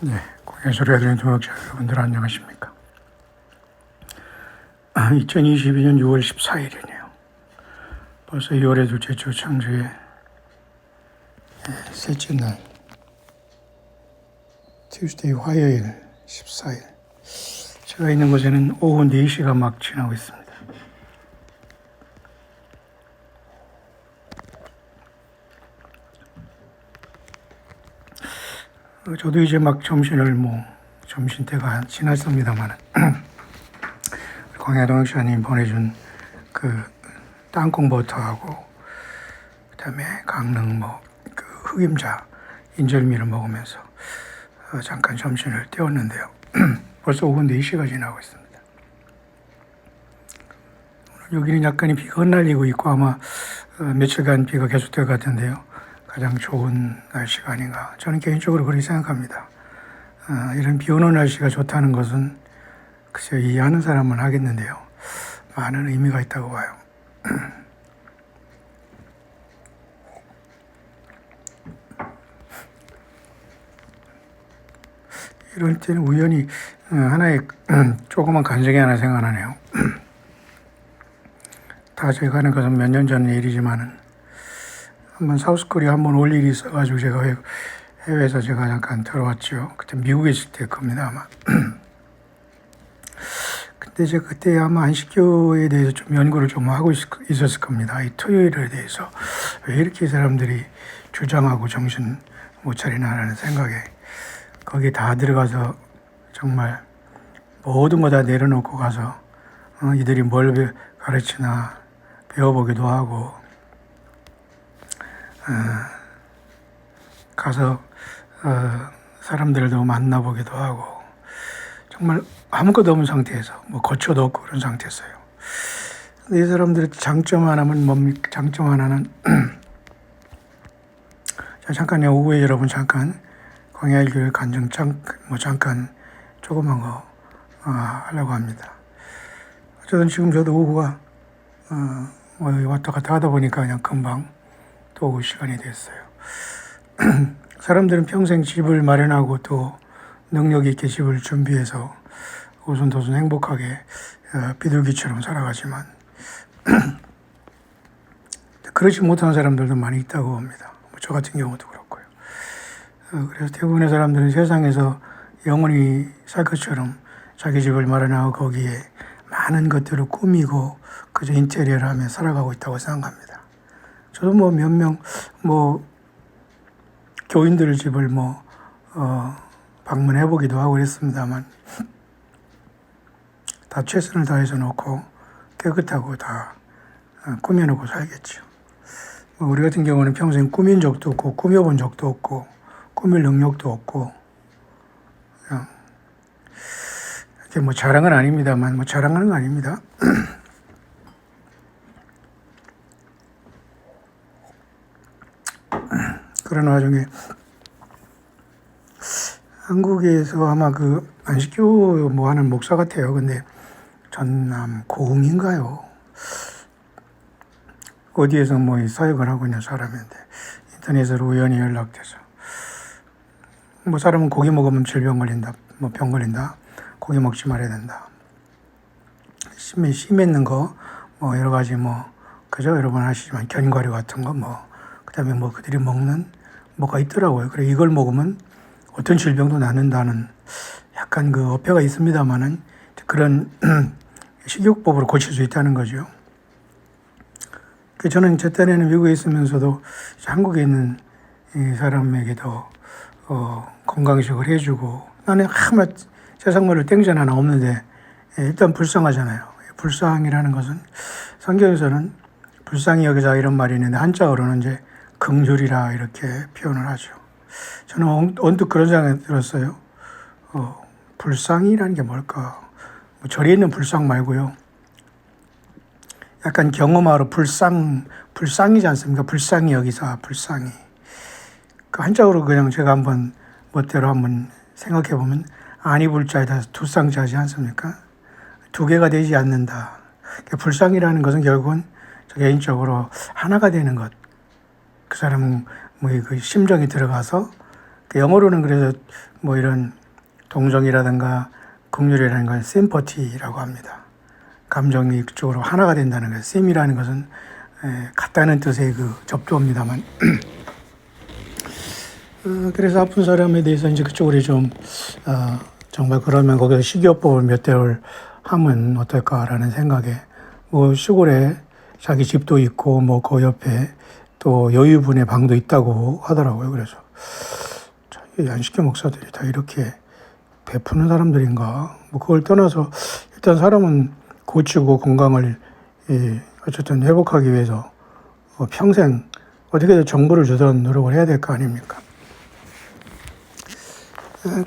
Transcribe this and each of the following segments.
네, 공연 소리가 들리는 동역자 여러분들 안녕하십니까? 2022년 6월 14일이네요. 벌써 2월의 둘째 주 창조의 셋째 날, 튜스데이 화요일 14일. 제가 있는 곳에는 오후 4시가 막 지나고 있습니다. 저도 이제 막 점심 때가 지났습니다만, 광야동 목사님 보내준 그 땅콩 버터하고, 그 다음에 강릉 그 흑임자 인절미를 먹으면서 잠깐 점심을 때웠는데요. 벌써 오후 4시가 지나고 있습니다. 여기는 약간의 비가 흩날리고 있고 아마 며칠간 비가 계속될 것 같은데요. 가장 좋은 날씨가 아닌가. 저는 개인적으로 그렇게 생각합니다. 이런 비 오는 날씨가 좋다는 것은 글쎄요, 이해하는 사람은 하겠는데요. 많은 의미가 있다고 봐요. 이럴 때는 우연히 하나의 조그만 간증이 하나 생각나네요. 다 제가 하는 것은 몇 년 전 일이지만은 한번 사우스코리아 한번 올 일이 있어가지고 제가 해외에서 제가 잠깐 들어왔죠. 그때 미국에 있을 때 겁니다, 아마. 근데 제가 그때 아마 안식교에 대해서 좀 연구를 좀 하고 있었을 겁니다. 이 토요일에 대해서. 왜 이렇게 사람들이 주장하고 정신 못 차리나라는 생각에 거기에 다 들어가서 정말 모든 거 다 내려놓고 가서 이들이 뭘 가르치나 배워보기도 하고 가서 사람들도 만나보기도 하고 정말 아무것도 없는 상태에서 거처도 없고 그런 상태였어요. 근데 이 사람들의 장점 하나는 뭡니까? 장점 하나는 잠깐 오후에 여러분 잠깐 광야일교회 간증 잠깐 조그만 거 하려고 합니다. 어쨌든 지금 저도 오후가 왔다 갔다 하다 보니까 그냥 금방 또 오후 시간이 됐어요. 사람들은 평생 집을 마련하고 또 능력 있게 집을 준비해서 오순도순 행복하게 비둘기처럼 살아가지만 그렇지 못한 사람들도 많이 있다고 봅니다. 저 같은 경우도 그렇고요. 그래서 대부분의 사람들은 세상에서 영원히 살 것처럼 자기 집을 마련하고 거기에 많은 것들을 꾸미고 그저 인테리어를 하며 살아가고 있다고 생각합니다. 저도 몇 명 교인들 집을 방문해 보기도 하고 그랬습니다만 다 최선을 다해서 놓고 깨끗하고 다 꾸며놓고 살겠죠. 우리 같은 경우는 평생 꾸민 적도 없고 꾸며본 적도 없고 꾸밀 능력도 없고 그냥 이렇게 자랑은 아닙니다만 자랑하는 거 아닙니다. 그런 와중에 한국에서 아마 그 안식교 하는 목사 같아요. 근데 전남 고흥인가요? 어디에서 사역을 하고 있는 사람인데 인터넷으로 우연히 연락돼서 사람은 고기 먹으면 질병 걸린다, 병 걸린다, 고기 먹지 말아야 된다. 심 있는 거 여러 가지 그죠? 여러 번 하시지만 견과류 같은 거 그다음에 그들이 먹는 뭐가 있더라고요. 그래 이걸 먹으면 어떤 질병도 낫는다는 약간 그 어폐가 있습니다만은 그런 식이요법으로 고칠 수 있다는 거죠. 저는 제 딴에는 미국에 있으면서도 한국에 있는 이 사람에게도 건강식을 해주고 나는 아무 세상 말로 땡전 하나 없는데 일단 불쌍하잖아요. 불쌍이라는 것은 성경에서는 불쌍히 여기자 이런 말이 있는데 한자어로는 이제 긍휼이라 이렇게 표현을 하죠. 저는 언뜻 그런 생각이 들었어요. 불쌍이라는 게 뭘까? 절에 있는 불쌍 말고요. 약간 경험하러 불쌍이지 않습니까? 불쌍히 여기사, 불쌍히. 그 한자어로 그냥 제가 한번 멋대로 한번 생각해 보면 아니 불자에다 두 쌍자지 않습니까? 두 개가 되지 않는다. 불쌍이라는 것은 결국은 저 개인적으로 하나가 되는 것. 그 사람 그 심정이 들어가서 그 영어로는 그래서 뭐 이런 동정이라든가 긍휼이라는 건 심퍼티라고 합니다. 감정이 그쪽으로 하나가 된다는 거예요. 심이라는 것은 같다는 뜻의 그 접조입니다만. 그래서 아픈 사람에 대해서 이제 그쪽으로 좀 정말 그러면 거기서 식이요법을 몇 대를 하면 어떨까라는 생각에 뭐 시골에 자기 집도 있고 뭐 그 옆에 또 여유분의 방도 있다고 하더라고요. 그래서 안식교 목사들이 다 이렇게 베푸는 사람들인가? 뭐 그걸 떠나서 일단 사람은 고치고 건강을 어쨌든 회복하기 위해서 평생 어떻게든 정보를 주던 노력을 해야 될 거 아닙니까?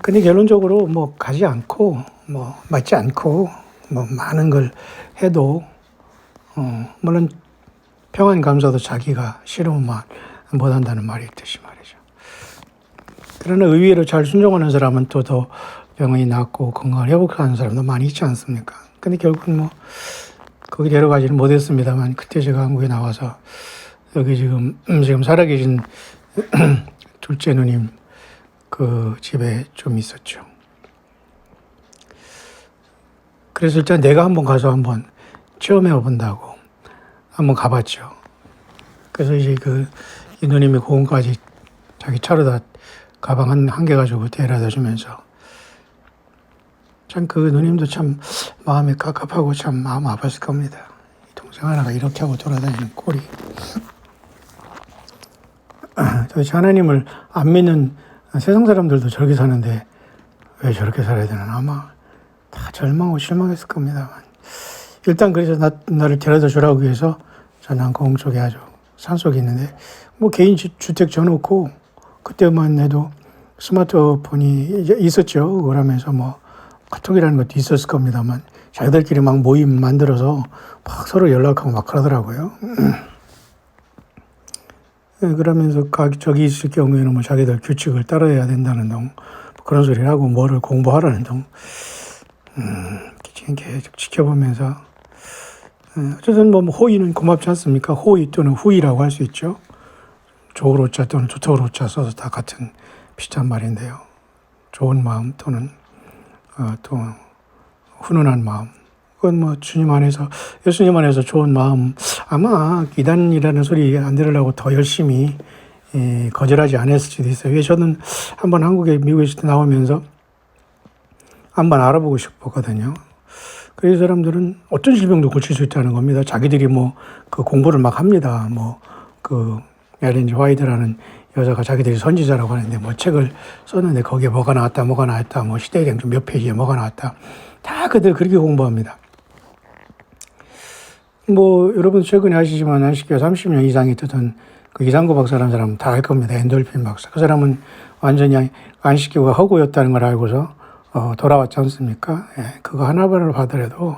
근데 결론적으로 뭐 가지 않고 뭐 맞지 않고 뭐 많은 걸 해도 물론 평안 감사도 자기가 싫으면 못한다는 말이 있듯이 말이죠. 그러나 의외로 잘 순종하는 사람은 또 더 병이 낫고 건강을 회복하는 사람도 많이 있지 않습니까? 근데 결국은 뭐 거기 데려가지는 못했습니다만 그때 제가 한국에 나와서 여기 지금 살아계신 둘째 누님 그 집에 좀 있었죠. 그래서 일단 내가 한번 가서 한번 체험해 본다고 한번 가봤죠. 그래서 이제 이 누님이 공원까지 자기 차로다 가방 한 개 가지고 데려다 주면서 참 그 누님도 참 마음이 갑갑하고 참 마음 아팠을 겁니다. 동생 하나가 이렇게 하고 돌아다니는 꼴이. 도대체 하나님을 안 믿는 세상 사람들도 저렇게 사는데 왜 저렇게 살아야 되나 아마 다 절망하고 실망했을 겁니다만 일단 그래서 나를 데려다 주라고 해서 저는 공 쪽에 아주 산속에 있는데 뭐 개인 주택 져놓고 그때만 해도 스마트폰이 있었죠. 그러면서 뭐 카톡이라는 것도 있었을 겁니다만 자기들끼리 막 모임 만들어서 막 서로 연락하고 막 그러더라고요. 그러면서 저기 있을 경우에는 뭐 자기들 규칙을 따라야 된다는 등 그런 소리를 하고 뭐를 공부하라는 등 계속 지켜보면서 어쨌든 뭐 호의는 고맙지 않습니까? 호의 또는 후의라고 할 수 있죠. 좋을 오자 또는 좋다울 오자 써서 다 같은 비슷한 말인데요. 좋은 마음 또는 또 훈훈한 마음. 그건 뭐 주님 안에서 예수님 안에서 좋은 마음 아마 이단이라는 소리 안 들으려고 더 열심히 거절하지 않았을 수도 있어요. 왜 저는 한번 한국에 미국에 있을 때 나오면서 한번 알아보고 싶었거든요. 그 사람들은 어떤 질병도 고칠 수 있다는 겁니다. 자기들이 뭐 그 공부를 막 합니다. 뭐 그 에렌 화이트라는 여자가 자기들이 선지자라고 하는데 뭐 책을 썼는데 거기에 뭐가 나왔다 뭐 시대경제 몇 페이지에 뭐가 나왔다 다 그들 그렇게 공부합니다. 뭐 여러분 최근에 아시지만 안식교 30년 이상이 뜨던 그 이상구 박사라는 사람 다 알 겁니다. 엔돌핀 박사. 그 사람은 완전히 안식교가 허구였다는 걸 알고서 돌아왔지 않습니까? 예, 그거 하나만을 봐더라도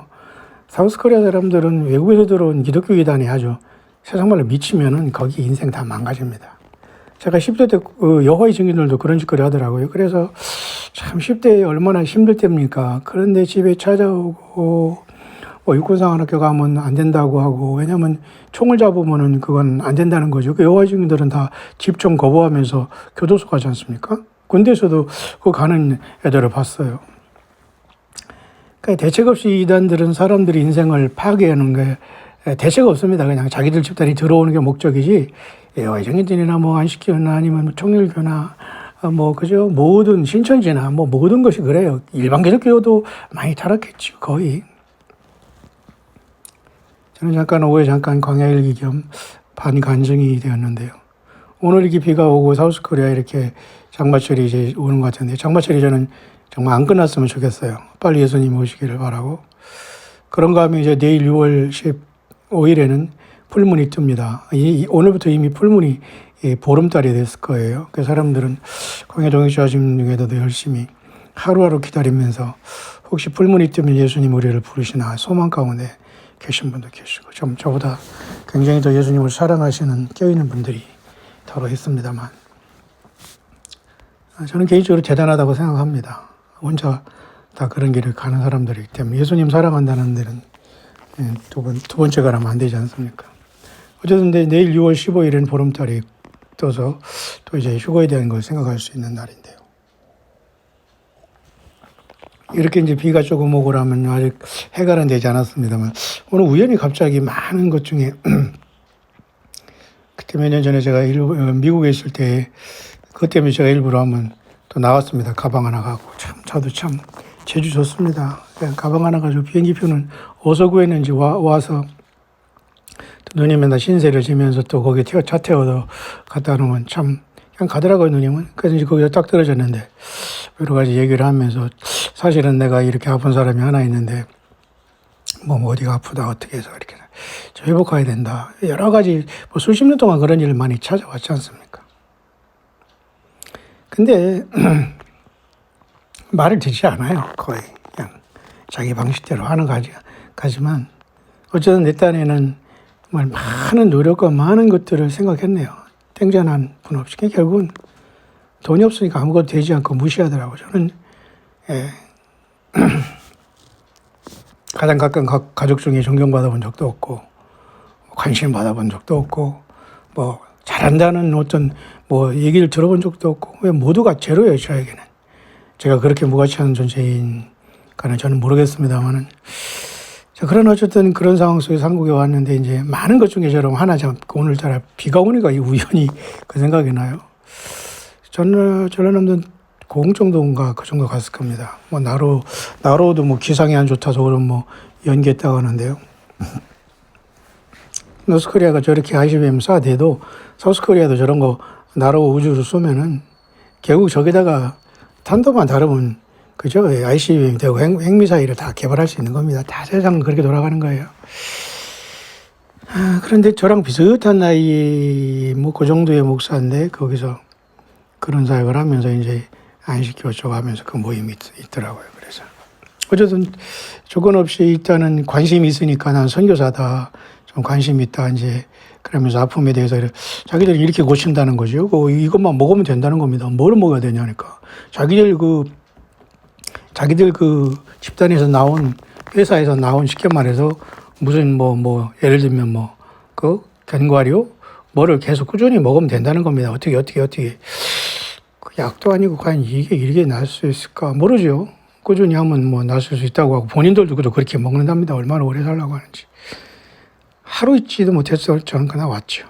사우스코리아 사람들은 외국에서 들어온 기독교 이단이 아주 세상말로 미치면은 거기 인생 다 망가집니다. 제가 10대 때 여호와의 증인들도 그런 짓거리 하더라고요. 그래서 참 10대에 얼마나 힘들 때입니까? 그런데 집에 찾아오고 육군사관학교 가면 안 된다고 하고 왜냐면 총을 잡으면은 그건 안 된다는 거죠. 그 여호와의 증인들은 다 집총 거부하면서 교도소 가지 않습니까? 군대에서도 그 가는 애들을 봤어요. 그러니까 대책 없이 이단들은 사람들이 인생을 파괴하는 게 대책 없습니다. 그냥 자기들 집단이 들어오는 게 목적이지 여호와의 증인들이나 뭐 안식교나 아니면 뭐 총일교나 뭐 그죠 모든 신천지나 뭐 모든 것이 그래요. 일반 기독교도 많이 타락했죠. 거의. 저는 잠깐 오후에 광야 일기 겸 반간증이 되었는데요. 오늘 이렇게 비가 오고 사우스코리아 이렇게 장마철이 이제 오는 것 같은데 장마철이 저는 정말 안 끝났으면 좋겠어요. 빨리 예수님 오시기를 바라고. 그런가 하면 이제 내일 6월 15일에는 풀문이 뜹니다. 오늘부터 이미 풀문이 보름달이 됐을 거예요. 그 사람들은 광야 동역자심 중에도 열심히 하루하루 기다리면서 혹시 풀문이 뜨면 예수님 우리를 부르시나 소망 가운데 계신 분도 계시고 좀 저보다 굉장히 더 예수님을 사랑하시는 껴있는 분들이 더러 있습니다만 저는 개인적으로 대단하다고 생각합니다. 혼자 다 그런 길을 가는 사람들이기 때문에 예수님 사랑한다는 데는 두 번째가 라면 안 되지 않습니까? 어쨌든 내일 6월 15일에는 보름달이 떠서 또 이제 휴거에 대한 걸 생각할 수 있는 날인데요. 이렇게 이제 비가 조금 오고 나면 아직 해갈은 되지 않았습니다만 오늘 우연히 갑자기 많은 것 중에 그때 몇 년 전에 제가 미국에 있을 때 그것 때문에 제가 일부러 한번 또 나왔습니다. 가방 하나 갖고 저도 참 제주 좋습니다. 가방 하나 가지고 비행기표는 어디서 구했는지 와서 누님 맨날 신세를 지면서 또 거기 차 태워서 갔다 오면 참 그냥 가더라고요, 누님은. 그래서 이제 거기서 딱 떨어졌는데 여러 가지 얘기를 하면서 사실은 내가 이렇게 아픈 사람이 하나 있는데 뭐 어디가 아프다 어떻게 해서 이렇게 저 회복해야 된다. 여러 가지 뭐 수십 년 동안 그런 일을 많이 찾아왔지 않습니까? 근데 말을 듣지 않아요. 거의 그냥 자기 방식대로 하는 가지만 어쨌든 내 딴에는 정말 많은 노력과 많은 것들을 생각했네요. 땡전한 분 없이 결국은 돈이 없으니까 아무것도 되지 않고 무시하더라고요. 저는 가장 가까운 가족 중에 존경받아본 적도 없고 관심 받아본 적도 없고 뭐 잘한다는 어떤 뭐 얘기를 들어본 적도 없고 왜 모두가 제로예요. 저에게는. 제가 그렇게 무가치한 존재인가는 저는 모르겠습니다만은 그런 어쨌든 그런 상황 속에서 한국에 왔는데 이제 많은 것 중에 저럼 하나 오늘따라 비가 오니까 우연히 그 생각이 나요. 전라남도 고흥 정도인가 그 정도 갔을 겁니다. 뭐 나로도 뭐 기상이 안 좋다서 그럼 뭐 연기했다고 하는데요. 노스코리아가 저렇게 ICBM 쏴대도 사우스코리아도 저런 거 나로 우주로 쏘면은 결국 저기다가 탄도만 다르면 그죠? ICBM 되고 핵미사일을 다 개발할 수 있는 겁니다. 다 세상은 그렇게 돌아가는 거예요. 그런데 저랑 비슷한 나이 뭐 그 정도의 목사인데 거기서 그런 사역을 하면서 이제 안식교쪽 하면서 그 모임이 있더라고요. 그래서 어쨌든 조건 없이 일단은 관심이 있으니까 난 선교사다. 좀 관심이 있다. 이제 그러면서 아픔에 대해서 자기들이 이렇게 고친다는 거죠. 이것만 먹으면 된다는 겁니다. 뭘 먹어야 되냐니까. 자기들 그 집단에서 나온 회사에서 나온 쉽게 말해서 무슨 뭐 예를 들면 그 견과류 뭐를 계속 꾸준히 먹으면 된다는 겁니다. 어떻게 그 약도 아니고 과연 이게 나을 수 있을까 모르죠. 꾸준히 하면 뭐 나을 수 있다고 하고 본인들도 그렇게 먹는답니다. 얼마나 오래 살라고 하는지. 하루 있지도 못해서 저는 그날 왔죠.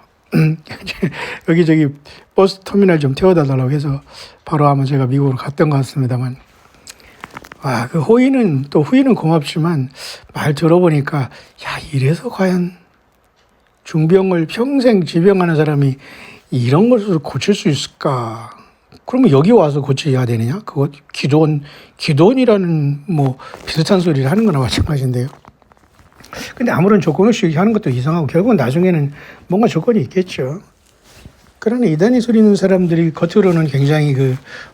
여기저기 버스 터미널 좀 태워다 달라고 해서 바로 아마 제가 미국으로 갔던 것 같습니다만 그 후위는 고맙지만 말 들어보니까 야 이래서 과연 중병을 평생 지병하는 사람이 이런 것을 고칠 수 있을까? 그러면 여기 와서 고쳐야 되느냐? 그거 기도원이라는 뭐 비슷한 소리를 하는 거나 마찬가지인데요. 근데 아무런 조건 없이 하는 것도 이상하고 결국은 나중에는 뭔가 조건이 있겠죠. 그러나 이단이 소리는 사람들이 겉으로는 굉장히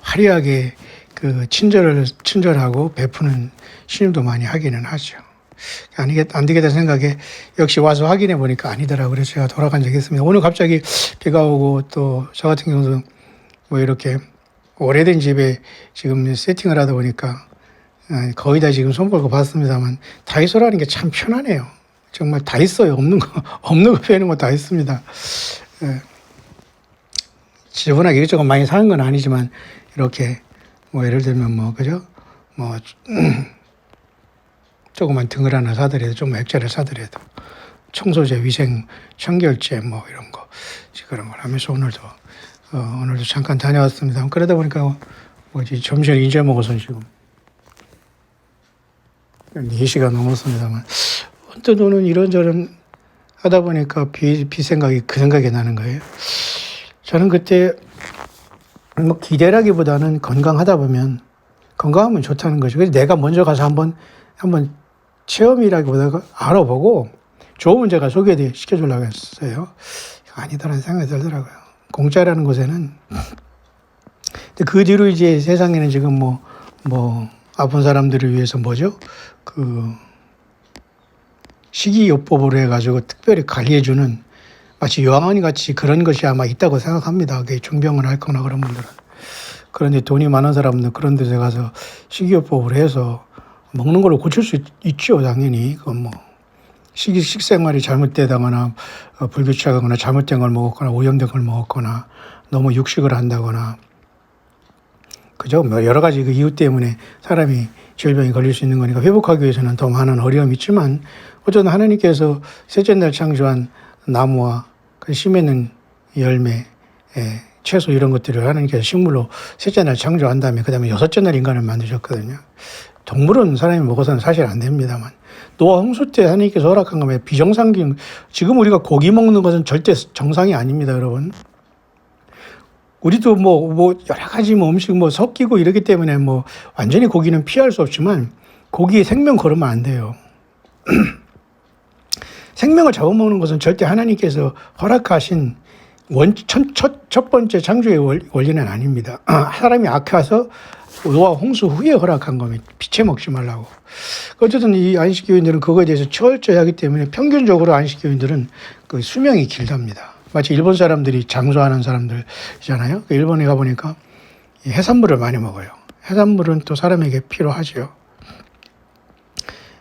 화려하게 친절하고 베푸는 신임도 많이 하기는 하죠. 안 되겠다 생각에 역시 와서 확인해 보니까 아니더라고요. 그래서 제가 돌아간 적이 있습니다. 오늘 갑자기 비가 오고 또 저 같은 경우도 뭐 이렇게 오래된 집에 지금 세팅을 하다 보니까 거의 다 지금 손볼고 봤습니다만 다이소라는 게 참 편하네요. 정말 다 있어요. 없는 거 빼는 거 다 있습니다. 지저분하게 이것저것 많이 사는 건 아니지만 이렇게 뭐 예를 들면 그죠? 조그만 등을 하나 사더라도 좀 액자를 사더라도 청소제, 위생, 청결제 뭐 이런 거 그런 걸 하면서 오늘도 잠깐 다녀왔습니다. 그러다 보니까 점심을 이제 먹어서 지금 4시가 넘었습니다만 언뜻 오는 이런저런 하다 보니까 비 생각이 그 생각이 나는 거예요. 저는 그때 기대라기보다는 건강하다 보면 건강하면 좋다는 거죠. 그래서 내가 먼저 가서 한번 체험이라기보다 알아보고 좋으면 제가 소개시켜주려고 했어요. 아니다라는 생각이 들더라고요. 공짜라는 곳에는. 근데 그 뒤로 이제 세상에는 지금 아픈 사람들을 위해서 식이요법으로 해가지고 특별히 관리해주는 마치 요양원이 같이 그런 것이 아마 있다고 생각합니다. 중병을 앓거나 그런 분들은. 그런데 돈이 많은 사람들은 그런 데서 가서 식이요법으로 해서 먹는 걸로 고칠 수 있죠, 당연히. 그건 식생활이 잘못되다거나 불규칙하거나 잘못된 걸 먹었거나 오염된 걸 먹었거나 너무 육식을 한다거나 그죠? 뭐 여러 가지 그 이유 때문에 사람이 질병이 걸릴 수 있는 거니까 회복하기 위해서는 더 많은 어려움이 있지만 어쨌든 하나님께서 셋째 날 창조한 나무와 그 씨 맺는 열매, 채소 이런 것들을 하나님께서 식물로 셋째 날 창조한 다음에 그 다음에 여섯째 날 인간을 만드셨거든요. 동물은 사람이 먹어서는 사실 안 됩니다만 노아 홍수 때 하나님께서 허락한 거면 비정상적인 지금 우리가 고기 먹는 것은 절대 정상이 아닙니다, 여러분. 우리도 뭐 여러 가지 음식 섞이고 이러기 때문에 완전히 고기는 피할 수 없지만 고기에 생명 걸으면 안 돼요. 생명을 잡아먹는 것은 절대 하나님께서 허락하신 첫 번째 창조의 원리는 아닙니다. 사람이 악해서 노아 홍수 후에 허락한 겁니다. 피채 먹지 말라고. 어쨌든 이 안식교인들은 그거에 대해서 철저히 하기 때문에 평균적으로 안식교인들은 그 수명이 길답니다. 마치 일본 사람들이 장수하는 사람들이잖아요. 일본에 가보니까 해산물을 많이 먹어요. 해산물은 또 사람에게 필요하죠.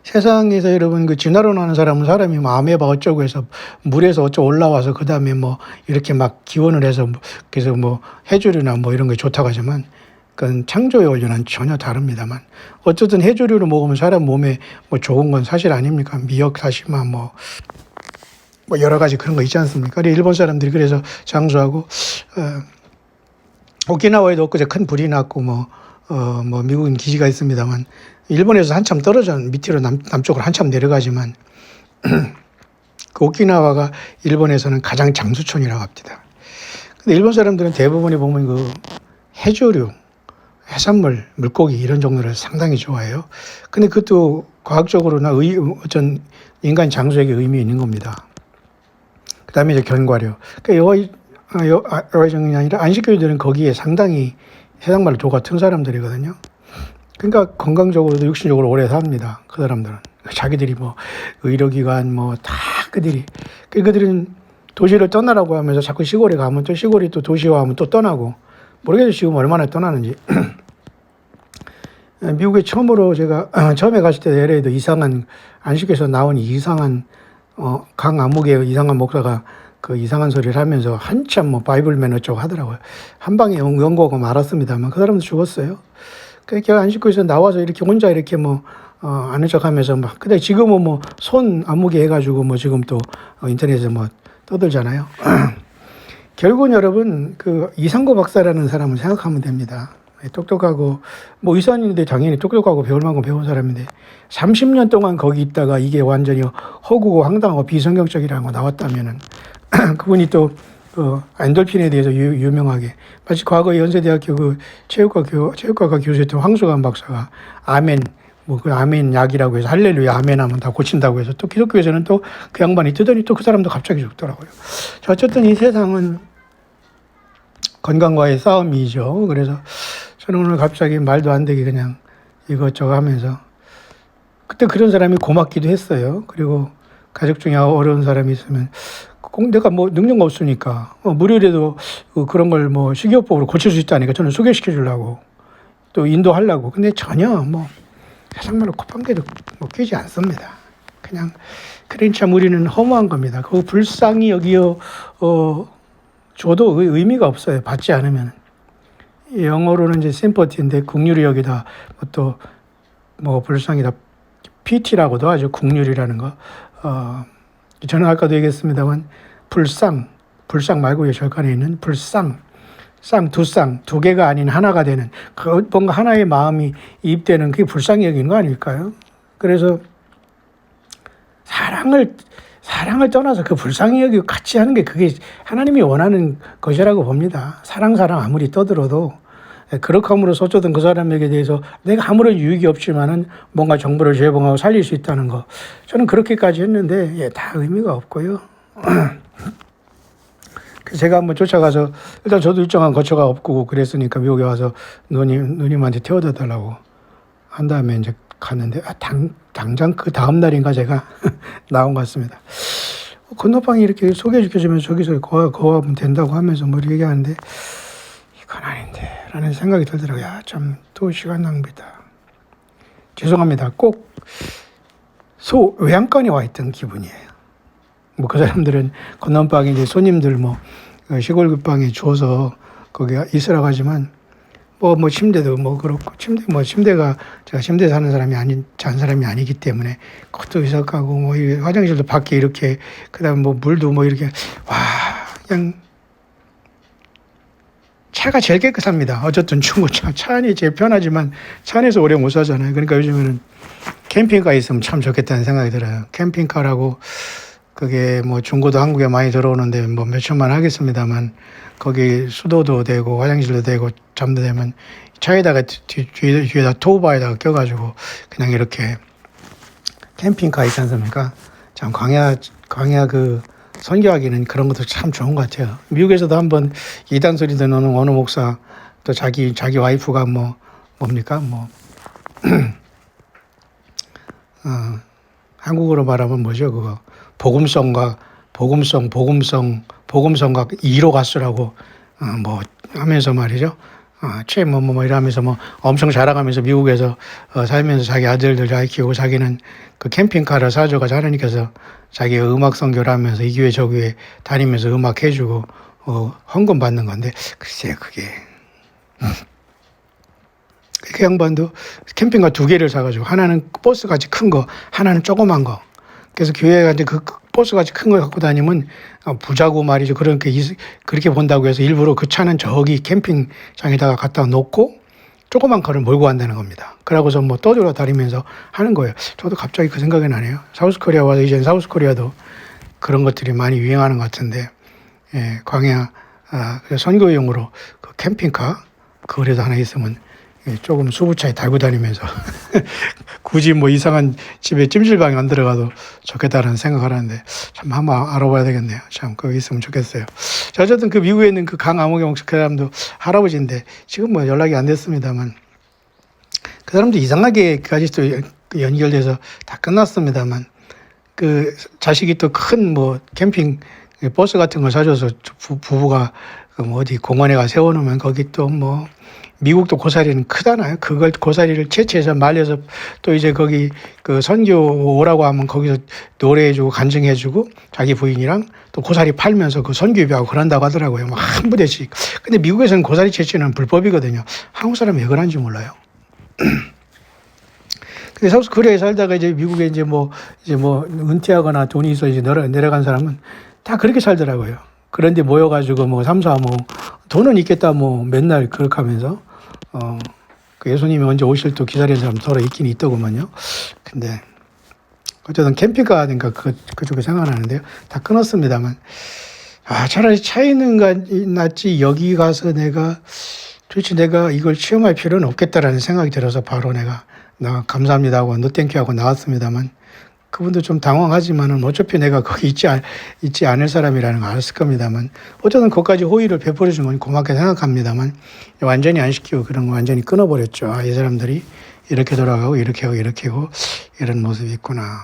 세상에서 여러분 그 진화론 하는 사람은 사람이 아메바 어쩌고 해서 물에서 어쩌고 올라와서 그 다음에 이렇게 막 기원을 해서 그래서 해조류나 이런 게 좋다고 하지만 그건 창조의 원리는 전혀 다릅니다만 어쨌든 해조류를 먹으면 사람 몸에 좋은 건 사실 아닙니까? 미역, 다시마 여러 가지 그런 거 있지 않습니까? 일본 사람들이 그래서 장수하고 오키나와에도 엊그제 큰 불이 났고 미국은 기지가 있습니다만 일본에서 한참 떨어져 밑으로 남쪽으로 한참 내려가지만 그 오키나와가 일본에서는 가장 장수촌이라고 합니다. 근데 일본 사람들은 대부분이 보면 그 해조류, 해산물, 물고기 이런 종류를 상당히 좋아해요. 근데 그것도 과학적으로나 어떤 인간 장수에게 의미 있는 겁니다. 그 다음에 이제 견과류. 그러니까 여화정이 아니라 안식교인들은 거기에 상당히 세상말로 조 같은 사람들이거든요. 그러니까 건강적으로도 육신적으로 오래 삽니다. 그 사람들은. 자기들이 의료기관 다 그들은 도시를 떠나라고 하면서 자꾸 시골에 가면 또 시골이 또 도시화하면 또 떠나고 모르겠어요. 지금 얼마나 떠나는지. 미국에 제가 처음에 갔을 때 LA도 이상한 안식에서 나온 이상한 강암묵의 이상한 목사가 그 이상한 소리를 하면서 한참 바이블맨 어쩌고 하더라고요. 한 방에 연구하고 말았습니다만 그 사람도 죽었어요. 그러니까 안식구에서 나와서 이렇게 혼자 이렇게 아는 척 하면서 근데 지금은 손 안무게 해가지고 지금 또 인터넷에 떠들잖아요. 결국은 여러분 그 이상고 박사라는 사람을 생각하면 됩니다. 똑똑하고 의사인데 당연히 똑똑하고 배울 만큼 배운 사람인데 30년 동안 거기 있다가 이게 완전히 허구고 황당하고 비성경적이라는 거 나왔다면은 그분이 또 엔돌핀에 대해서 유명하게 마치 과거 연세대학교 그 체육과가 교수였던 황수관 박사가 아멘 그 아멘 약이라고 해서 할렐루야 아멘 하면 다 고친다고 해서 또 기독교에서는 또 그 양반이 뜨더니 또 그 사람도 갑자기 죽더라고요. 자, 어쨌든 이 세상은 건강과의 싸움이죠. 그래서 저는 오늘 갑자기 말도 안 되게 그냥 이것저것 하면서 그때 그런 사람이 고맙기도 했어요. 그리고 가족 중에 어려운 사람이 있으면 내가 능력 없으니까 무료라도 그런 걸 식이요법으로 고칠 수 있다니까 저는 소개시켜 주려고 또 인도하려고. 근데 전혀 세상말로 콧방귀도 끼지 않습니다. 그냥 참 우리는 허무한 겁니다. 그 불쌍히 여기요 줘도 의미가 없어요. 받지 않으면. 영어로는 이제 심퍼티인데 국률이 여기다 또 불쌍이다 PT라고도 하죠. 국률이라는 거. 저는 아까도 얘기했습니다만 불쌍 말고 절간에 있는 불쌍, 두 개가 아닌 하나가 되는 뭔가 하나의 마음이 이입되는 그게 불쌍히 여기는 거 아닐까요? 그래서 사랑을 떠나서 그 불쌍히 여기고 같이 하는 게 그게 하나님이 원하는 것이라고 봅니다. 사랑 아무리 떠들어도 그렇게 함으로써 어쩌든 그 사람에게 대해서 내가 아무런 유익이 없지만은 뭔가 정보를 제공하고 살릴 수 있다는 거. 저는 그렇게까지 했는데 다 의미가 없고요. 제가 한번 쫓아가서 일단 저도 일정한 거처가 없고 그랬으니까 미국에 와서 누님한테 태워다 달라고 한 다음에 이제 갔는데 당장 그 다음 날인가 제가 나온 것 같습니다. 건너방이 이렇게 소개시켜주면 저기서 거하면 된다고 하면서 이렇게 얘기하는데 이건 아닌데 라는 생각이 들더라고요. 참 또 시간 낭비다. 죄송합니다. 꼭 외양간에 와 있던 기분이에요. 뭐 그 사람들은 건넌방에 이제 손님들 뭐 시골 방에 주어서 거기 있으라고 하지만 뭐 침대도 뭐 그렇고 침대가 제가 침대 사는 사람이 잔 사람이 아니기 때문에 그것도 이삭하고 뭐 화장실도 밖에 이렇게 그다음 뭐 물도 뭐 이렇게 와 그냥 차가 제일 깨끗합니다. 어쨌든 중고차 차 안이 제일 편하지만 차 안에서 오래 못 사잖아요. 그러니까 요즘에는 캠핑카 있으면 참 좋겠다는 생각이 들어요. 캠핑카라고 그게 뭐 중고도 한국에 많이 들어오는데 뭐 몇천만 하겠습니다만 거기 수도도 되고 화장실도 되고 잠도 되면 차에다가 뒤에다 토우바에다가 껴가지고 그냥 이렇게 캠핑카 있지 않습니까? 참 광야 그 선교하기는 그런 것도 참 좋은 것 같아요. 미국에서도 한번 이단 소리 듣는 어느 목사 또 자기 와이프가 뭡니까 한국어로 말하면 뭐죠 그거 복음성과 2로 가수라고 뭐 하면서 말이죠. 이러면서 뭐 엄청 자랑하면서 미국에서 살면서 자기 아들들 잘 키우고 자기는 그 캠핑카를 사줘가지고 하나님께서 자기 음악 선교를 하면서 이 교회 저 교회 다니면서 음악 해주고 헌금 받는 건데 글쎄 그게 그 양반도 캠핑카 2개를 사가지고 하나는 버스같이 큰 거 하나는 조그만 거 그래서 교회에 가는데 그 버스같이 큰 걸 갖고 다니면 부자고 말이죠. 그렇게 본다고 해서 일부러 그 차는 저기 캠핑장에다가 갖다 놓고 조그만 거를 몰고 간다는 겁니다. 그러고서 뭐 떠들어 다니면서 하는 거예요. 저도 갑자기 그 생각이 나네요. 사우스코리아 와서 이제 사우스코리아도 그런 것들이 많이 유행하는 것 같은데 광야 선교용으로 그 캠핑카 그거라도 하나 있으면 조금 수부차에 달고 다니면서 굳이 뭐 이상한 집에 찜질방에 안 들어가도 좋겠다는 생각을 하는데 참 한번 알아봐야 되겠네요. 참 그거 있으면 좋겠어요. 자, 어쨌든 그 미국에 있는 그 강아무개 목사 그 사람도 할아버지인데 지금 뭐 연락이 안 됐습니다만 그 사람도 이상하게 아직도 연결돼서 다 끝났습니다만 그 자식이 또 큰 뭐 캠핑 버스 같은 걸 사줘서 부부가 뭐 어디 공원에 가 세워놓으면 거기 또 뭐 미국도 고사리는 크잖아요. 그걸 고사리를 채취해서 말려서 또 이제 거기 그 선교 오라고 하면 거기서 노래해주고 간증해주고 자기 부인이랑 또 고사리 팔면서 그 선교비하고 그런다고 하더라고요. 뭐 한 부대씩. 근데 미국에서는 고사리 채취는 불법이거든요. 한국 사람이 왜 그런지 몰라요. 근데 사우스코리아에 살다가 이제 미국에 이제 뭐 은퇴하거나 돈이 있어 이제 내려간 사람은 다 그렇게 살더라고요. 그런데 모여가지고 뭐 삼사 뭐 돈은 있겠다 뭐 맨날 그렇게 하면서 그 예수님이 언제 오실 또 기다리는 사람 더러 있긴 있더구만요. 근데 어쨌든 캠핑카 하니까 그쪽에 생각나는데요. 다 끊었습니다만 차라리 차 있는 게 낫지 여기 가서 도대체 내가 이걸 체험할 필요는 없겠다라는 생각이 들어서 바로 내가 감사합니다 하고 노땡큐 하고 나왔습니다만 그분도 좀 당황하지만은 어차피 내가 거기 있지 않을 사람이라는 걸 알았을 겁니다만 어쨌든 거기까지 호의를 베풀어 준 건 고맙게 생각합니다만 완전히 안 시키고 그런 거 완전히 끊어버렸죠. 이 사람들이 이렇게 돌아가고 이렇게 하고 이렇게 하고 이런 모습이 있구나.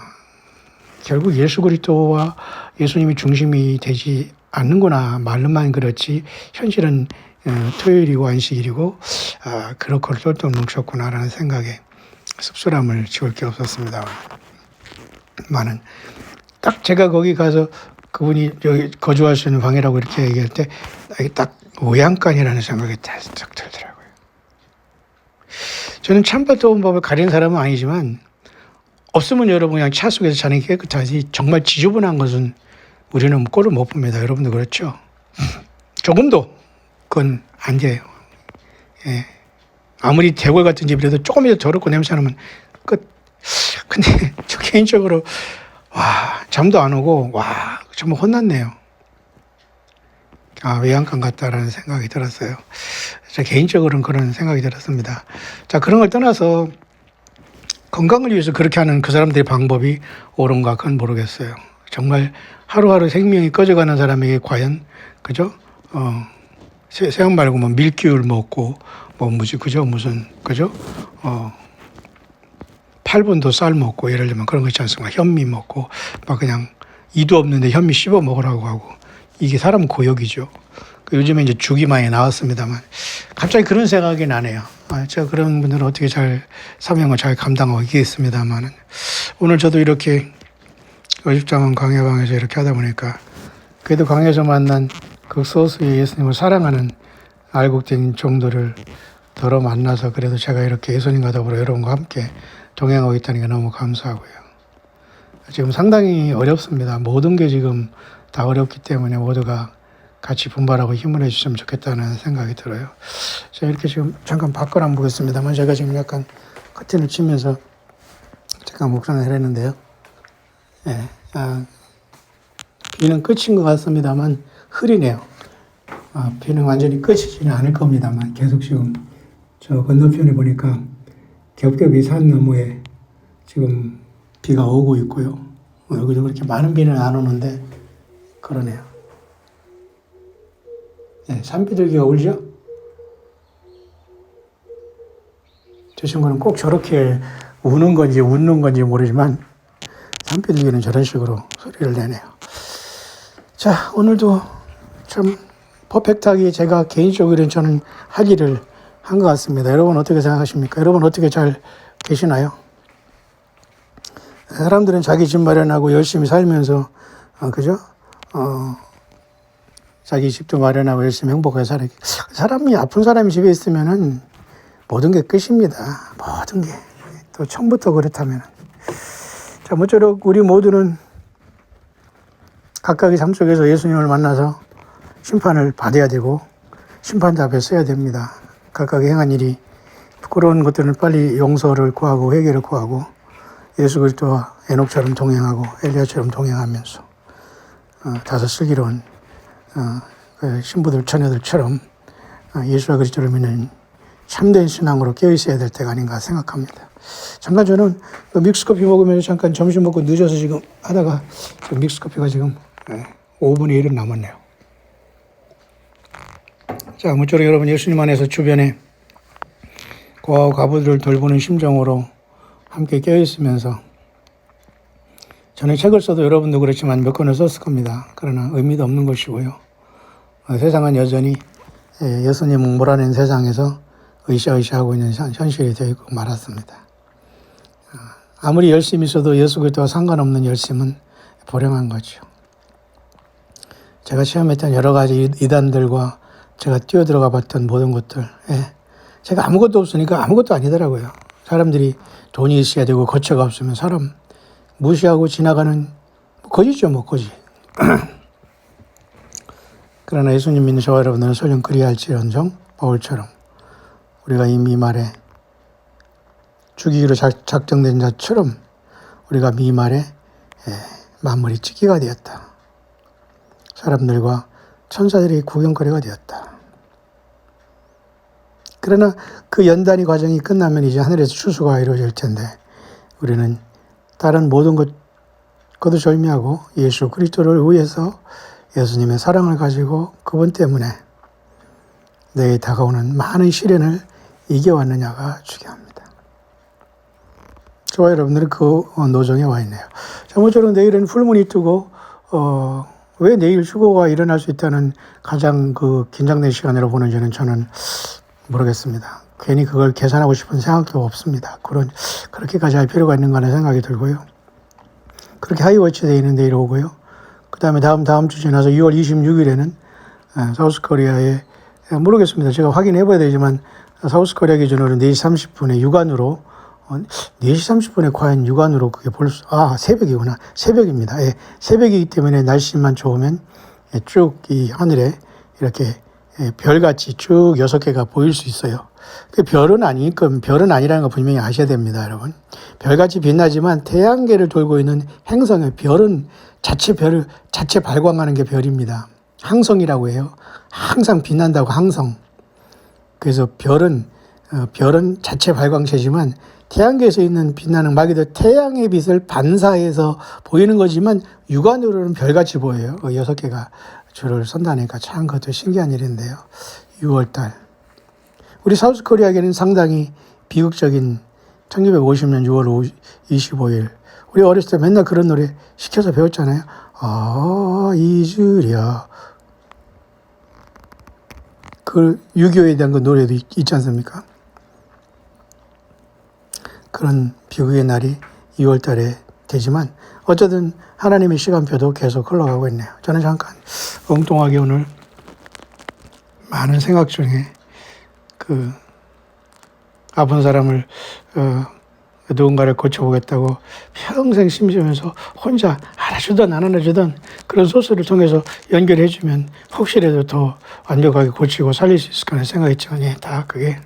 결국 예수 그리스도와 예수님이 중심이 되지 않는구나. 말로만 그렇지 현실은 토요일이고 안식일이고 그렇고 똘똘 뭉쳤구나라는 생각에 씁쓸함을 지울 게 없었습니다. 많은 딱 제가 거기 가서 그분이 여기 거주할 수 있는 방이라고 이렇게 얘기할 때 딱 외양간이라는 생각이 딱 들더라고요. 저는 찬밥 더운 밥을 가리는 사람은 아니지만 없으면 여러분 그냥 차 속에서 자는 게 깨끗하지 정말 지저분한 것은 우리는 꼴을 못 봅니다. 여러분도 그렇죠? 조금도 그건 안 돼요. 예. 아무리 대궐 같은 집이라도 조금이라도 더럽고 냄새 나면 끝. 근데 저 개인적으로 잠도 안 오고 정말 혼났네요. 외양간 같다라는 생각이 들었어요. 저 개인적으로는 그런 생각이 들었습니다. 자, 그런 걸 떠나서 건강을 위해서 그렇게 하는 그 사람들의 방법이 옳은가 그건 모르겠어요. 정말 하루하루 생명이 꺼져가는 사람에게 과연 그죠? 새우 말고 뭐 밀기울 먹고 그죠? 8분도 쌀 먹고 예를 들면 그런 거 있지 않습니까? 현미 먹고 막 그냥 이도 없는데 현미 씹어 먹으라고 하고 이게 사람 고역이죠. 요즘에 이제 죽이 많이 나왔습니다만 갑자기 그런 생각이 나네요. 제가 그런 분들은 어떻게 잘 사명을 잘 감당하고 있겠습니다만은 오늘 저도 이렇게 50장원 강해방에서 이렇게 하다 보니까 그래도 강에서 만난 극소수의 예수님을 사랑하는 알곡된 정도를 더러 만나서 그래도 제가 이렇게 예수님과 더불어 여러분과 함께 동행하고 있다는 게 너무 감사하고요. 지금 상당히 어렵습니다. 모든 게 지금 다 어렵기 때문에 모두가 같이 분발하고 힘을 해주시면 좋겠다는 생각이 들어요. 제가 이렇게 지금 잠깐 밖을 안 보겠습니다만 제가 지금 약간 커튼을 치면서 잠깐 묵상을 했는데요. 예, 비는 끝인 것 같습니다만 흐리네요. 비는 완전히 끝이지는 않을 겁니다만 계속 지금 저 건너편에 보니까 겹겹이 산 너머에 지금 비가 오고 있고요. 여기도 그렇게 많은 비는 안 오는데 그러네요. 네, 산비둘기가 울죠? 저 친구는 꼭 저렇게 우는 건지 웃는 건지 모르지만 산비둘기는 저런 식으로 소리를 내네요. 자, 오늘도 참 퍼펙트하게 제가 개인적으로는 저는 할 일을 한 것 같습니다. 여러분 어떻게 생각하십니까? 여러분 어떻게 잘 계시나요? 사람들은 자기 집 마련하고 열심히 살면서 그죠? 자기 집도 마련하고 열심히 행복하게 살아요. 사람이 아픈 사람이 집에 있으면은 모든 게 끝입니다. 모든 게. 또 처음부터 그렇다면. 자, 모쪼록 우리 모두는 각각의 삶 속에서 예수님을 만나서 심판을 받아야 되고 심판자 앞에 서야 됩니다. 각각의 행한 일이 부끄러운 것들은 빨리 용서를 구하고 회개를 구하고 예수 그리스도와 에녹처럼 동행하고 엘리야처럼 동행하면서 다소 슬기로운 그 신부들 처녀들처럼 예수와 그리스도를 믿는 참된 신앙으로 깨어 있어야 될 때가 아닌가 생각합니다. 잠깐 저는 믹스커피 먹으면서 잠깐 점심 먹고 늦어서 지금 하다가 믹스커피가 지금 5분의 1은 남았네요. 자, 모쪼록 여러분 예수님 안에서 주변에 고아와 과부들을 돌보는 심정으로 함께 깨어있으면서 저는 책을 써도 여러분도 그렇지만 몇 권을 썼을 겁니다. 그러나 의미도 없는 것이고요. 세상은 여전히 예수님을 몰아낸 세상에서 으쌰으쌰하고 있는 현실이 되어 있고 말았습니다. 아무리 열심히 써도 예수 그리스도와 상관없는 열심은 불행한 거죠. 제가 체험했던 여러 가지 이단들과 제가 뛰어들어가 봤던 모든 것들, 제가 아무것도 없으니까 아무것도 아니더라고요. 사람들이 돈이 있어야 되고 거처가 없으면 사람 무시하고 지나가는 거지죠, 뭐 거지. 그러나 예수님 믿는 저와 여러분들은 설령 그리할지언정 바울처럼 우리가 이미 말에 죽이기로 작정된 자처럼 우리가 미말에 만물이 찢기가 되었다. 사람들과 천사들이 구경거리가 되었다. 그러나 그 연단의 과정이 끝나면 이제 하늘에서 추수가 이루어질 텐데 우리는 다른 모든 것 거두절미하고 예수 그리스도를 위해서 예수님의 사랑을 가지고 그분 때문에 내게 다가오는 많은 시련을 이겨왔느냐가 중요합니다. 저와 여러분들은 그 노정에 와 있네요. 모쪼록 내일은 풀문이 뜨고 왜 내일 휴고가 일어날 수 있다는 가장 그 긴장된 시간으로 보는지는 저는 모르겠습니다. 괜히 그걸 계산하고 싶은 생각도 없습니다. 그렇게까지 할 필요가 있는가 하는 생각이 들고요. 그렇게 하이워치 데이는 내일 오고요. 그 다음에 다음 주 지나서 2월 26일에는 사우스코리아에 모르겠습니다. 제가 확인해 봐야 되지만 사우스코리아 기준으로 4시 30분에 육안으로 4시 30분에 과연 육안으로 그게 새벽이구나. 새벽입니다. 새벽이기 때문에 날씨만 좋으면 쭉 이 하늘에 이렇게 별같이 쭉 6개가 보일 수 있어요. 별은 아니라는 거 분명히 아셔야 됩니다, 여러분. 별같이 빛나지만 태양계를 돌고 있는 행성의 별은 자체 발광하는 게 별입니다. 항성이라고 해요. 항상 빛난다고 항성. 그래서 별은 자체 발광체지만 태양계에서 있는 빛나는 마귀도 태양의 빛을 반사해서 보이는 거지만 육안으로는 별같이 보여요. 6개가 줄을 선다니까 참 그것도 신기한 일인데요. 6월달. 우리 사우스코리아에게는 상당히 비극적인 1950년 6월 25일. 우리 어렸을 때 맨날 그런 노래 시켜서 배웠잖아요. 잊으랴. 그 6.25에 대한 그 노래도 있지 않습니까? 그런 비극의 날이 2월 달에 되지만 어쨌든 하나님의 시간표도 계속 흘러가고 있네요. 저는 잠깐 엉뚱하게 오늘 많은 생각 중에 그 아픈 사람을 누군가를 고쳐보겠다고 평생 심지면서 혼자 알아주든 안 알아주든 그런 소스를 통해서 연결해주면 혹시라도 더 완벽하게 고치고 살릴 수 있을 거라는 생각했지만 다 그게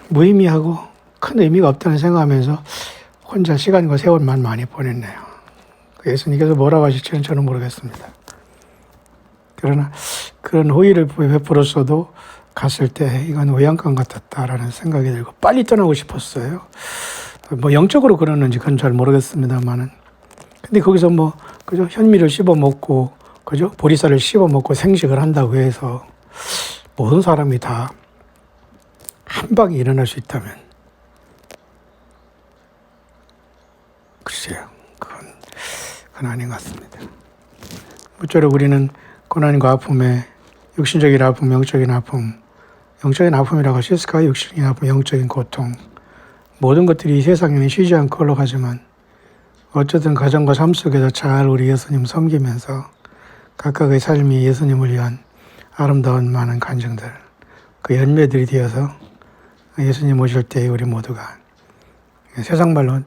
무의미하고 큰 의미가 없다는 생각하면서 혼자 시간과 세월만 많이 보냈네요. 예수님께서 뭐라고 하실지는 저는 모르겠습니다. 그러나 그런 호의를 베풀었어도 갔을 때 이건 외양간 같았다라는 생각이 들고 빨리 떠나고 싶었어요. 뭐 영적으로 그러는지 그건 잘 모르겠습니다만은. 근데 거기서 뭐 그죠 현미를 씹어 먹고 그죠 보리쌀을 씹어 먹고 생식을 한다고 해서 모든 사람이 다 한 방에 일어날 수 있다면 글쎄요, 그건 아닌 것 같습니다. 모쪼록 우리는 고난과 아픔에 육신적인 아픔, 영적인 아픔이라고 할 수 있을까요? 육신적인 아픔, 영적인 고통, 모든 것들이 이 세상에는 쉬지 않고 흘러가지만 어쨌든 가정과 삶 속에서 잘 우리 예수님 섬기면서 각각의 삶이 예수님을 위한 아름다운 많은 간증들, 그 열매들이 되어서 예수님 오실 때 우리 모두가 세상 말로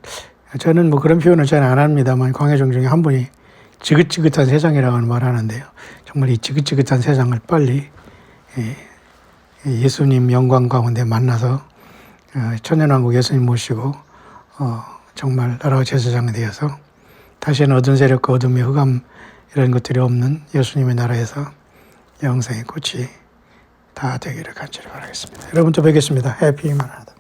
저는 뭐 그런 표현을 잘 안 합니다만 광해종 중에 한 분이 지긋지긋한 세상이라고 말하는데요. 정말 이 지긋지긋한 세상을 빨리 예수님 영광 가운데 만나서 천년왕국 예수님 모시고 정말 나라와 제사장이 되어서 다시는 어두운 세력과 어둠의 흑암 이런 것들이 없는 예수님의 나라에서 영생의 꽃이 다 되기를 간절히 바라겠습니다. 여러분 또 뵙겠습니다. 해피 마라나다.